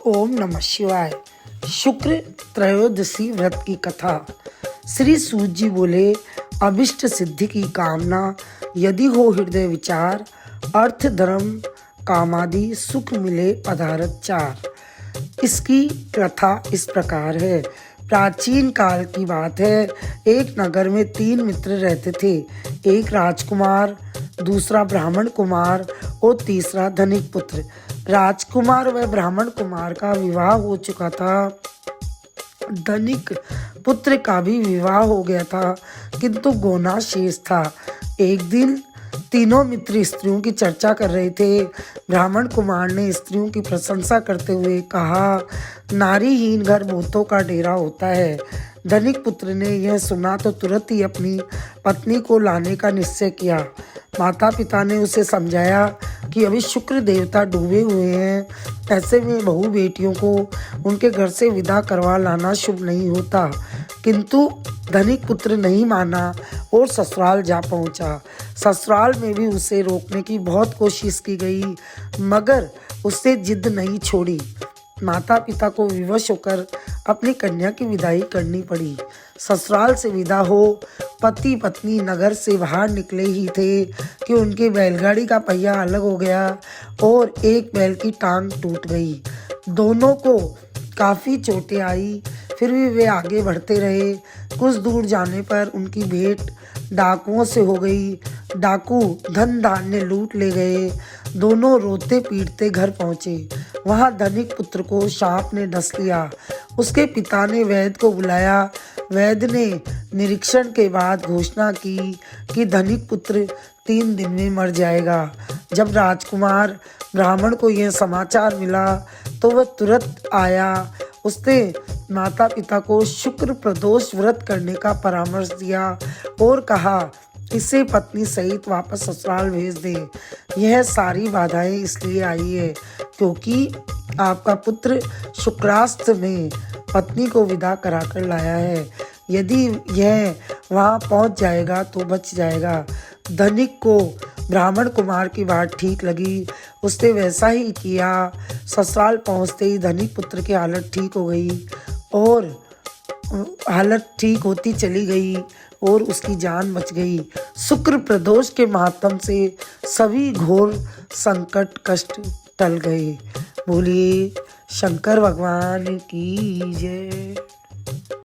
ओम नमः शिवाय। शुक्र त्रयोदशी व्रत की कथा। श्री सूत जी बोले, अभिष्ट सिद्धि की कामना यदि हो हृदय विचार, अर्थ धर्म कामादि सुख मिले पदारथ चार। इसकी कथा इस प्रकार है। प्राचीन काल की बात है। एक नगर में 3 मित्र रहते थे। एक राजकुमार, दूसरा ब्राह्मण कुमार और तीसरा धनिक पुत्र। राजकुमार व ब्राह्मण कुमार का विवाह हो चुका था। धनिक पुत्र का भी विवाह हो गया था, किंतु गोना शेष था। एक दिन तीनों मित्र स्त्रियों की चर्चा कर रहे थे। ब्राह्मण कुमार ने स्त्रियों की प्रशंसा करते हुए कहा, नारीहीन घर भूतों का डेरा होता है। धनिक पुत्र ने यह सुना तो तुरंत ही अपनी पत्नी को लाने का निश्चय किया। माता पिता ने उसे समझाया कि अभी शुक्र देवता डूबे हुए हैं, ऐसे में बहू बेटियों को उनके घर से विदा करवा लाना शुभ नहीं होता। किंतु धनिक पुत्र नहीं माना और ससुराल जा पहुंचा। ससुराल में भी उसे रोकने की बहुत कोशिश की गई, मगर उसने जिद नहीं छोड़ी। माता पिता को विवश होकर अपनी कन्या की विदाई करनी पड़ी। ससुराल से विदा हो पति पत्नी नगर से बाहर निकले ही थे कि उनकी बैलगाड़ी का पहिया अलग हो गया और एक बैल की टांग टूट गई। दोनों को काफ़ी चोटें आई, फिर भी वे आगे बढ़ते रहे। कुछ दूर जाने पर उनकी भेंट डाकुओं से हो गई। डाकू धन धान्य लूट ले गए। दोनों रोते पीटते घर पहुंचे। वहां धनिक पुत्र को सांप ने डस लिया। उसके पिता ने वैद्य को बुलाया। वैद्य ने निरीक्षण के बाद घोषणा की कि धनिक पुत्र 3 दिन में मर जाएगा। जब राजकुमार ब्राह्मण को यह समाचार मिला तो वह तुरंत आया। उसने माता पिता को शुक्र प्रदोष व्रत करने का परामर्श दिया और कहा, इसे पत्नी सहित वापस ससुराल भेज दें। यह सारी बाधाएं इसलिए आई है क्योंकि आपका पुत्र शुक्रास्त में पत्नी को विदा कराकर लाया है। यदि यह वहां पहुंच जाएगा तो बच जाएगा। धनिक को ब्राह्मण कुमार की बात ठीक लगी। उसने वैसा ही किया। ससुराल पहुंचते ही धनिक पुत्र की हालत ठीक हो गई और हालत ठीक होती चली गई और उसकी जान बच गई। शुक्र प्रदोष के माध्यम से सभी घोर संकट कष्ट टल गए। बोलिए शंकर भगवान की जय।